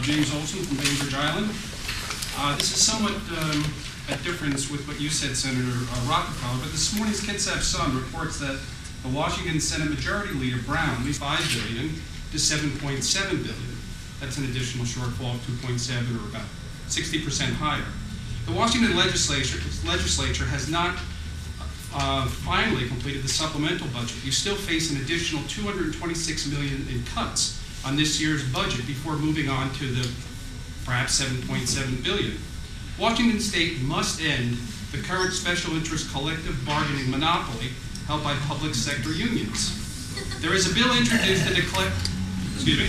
James Olson from Bainbridge Island. This is somewhat at difference with what you said, Senator Rockefeller, but this morning's Kitsap Sun reports that the Washington Senate Majority Leader Brown released $5 billion to $7.7 billion. That's an additional shortfall of 2.7, or about 60% higher. The Washington legislature has not finally completed the supplemental budget. You still face an additional $226 million in cuts on this year's budget before moving on to the perhaps $7.7 billion. Washington State must end the current special interest collective bargaining monopoly held by public sector unions. There is a bill introduced to declare, excuse me?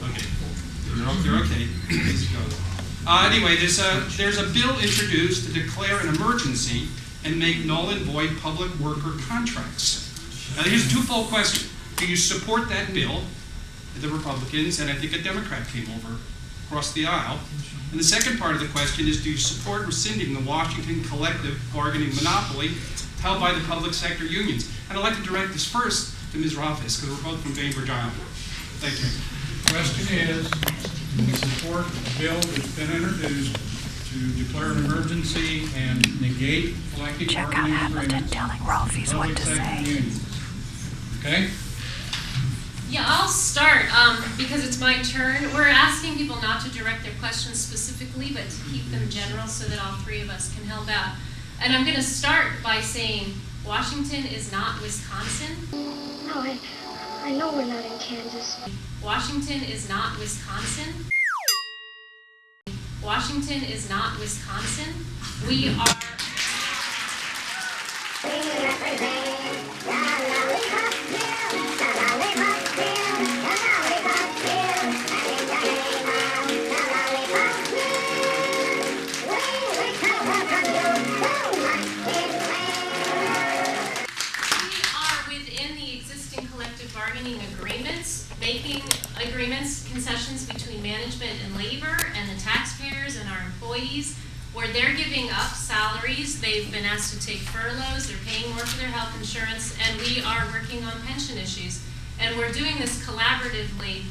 Okay, they're okay. Anyway, there's a bill introduced to declare an emergency and make null and void public worker contracts. Now here's a twofold question. Do you support that bill? The Republicans, and I think a Democrat came over across the aisle. And the second part of the question is, do you support rescinding the Washington collective bargaining monopoly held by the public sector unions? And I'd like to direct this first to Ms. Rolfes, because we're both from Bainbridge Island. Thank you. The question is, do you support a bill that's been introduced to declare an emergency and negate collective bargaining agreements? Telling Rolfes what to say. Unions. Okay? Yeah, I'll start because it's my turn. We're asking people not to direct their questions specifically, but to keep them general so that all three of us can help out. And I'm going to start by saying Washington is not Wisconsin. No, I know we're not in Kansas. Washington is not Wisconsin. Washington is not Wisconsin. We are... making agreements, concessions between management and labor and the taxpayers and our employees, where they're giving up salaries, they've been asked to take furloughs, they're paying more for their health insurance, and we are working on pension issues. And we're doing this collaboratively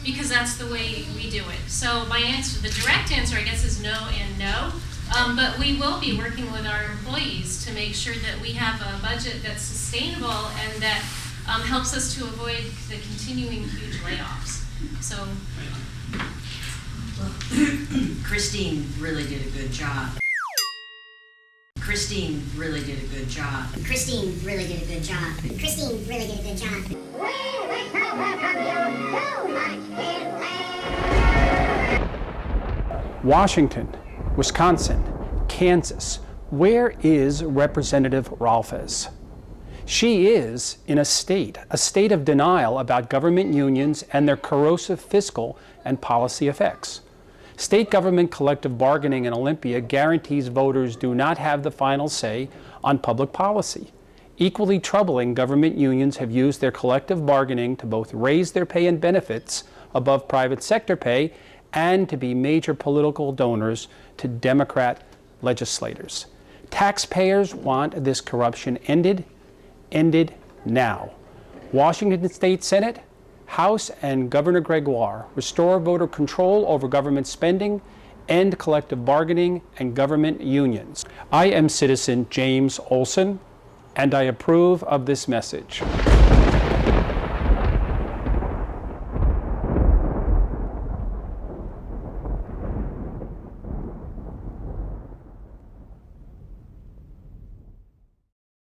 because that's the way we do it. So my answer, the direct answer, I guess, is no and no. But we will be working with our employees to make sure that we have a budget that's sustainable and that helps us to avoid the continuing huge layoffs. So, Christine really did a good job. Christine really did a good job. Christine really did a good job. Christine really did a good job. Washington, Wisconsin, Kansas. Where is Representative Rolfes? She is in a state of denial about government unions and their corrosive fiscal and policy effects. State government collective bargaining in Olympia guarantees voters do not have the final say on public policy. Equally troubling, government unions have used their collective bargaining to both raise their pay and benefits above private sector pay and to be major political donors to Democrat legislators. Taxpayers want this corruption ended now. Washington State Senate, House, and Governor Gregoire restore voter control over government spending, end collective bargaining, and government unions. I am citizen James Olson, and I approve of this message.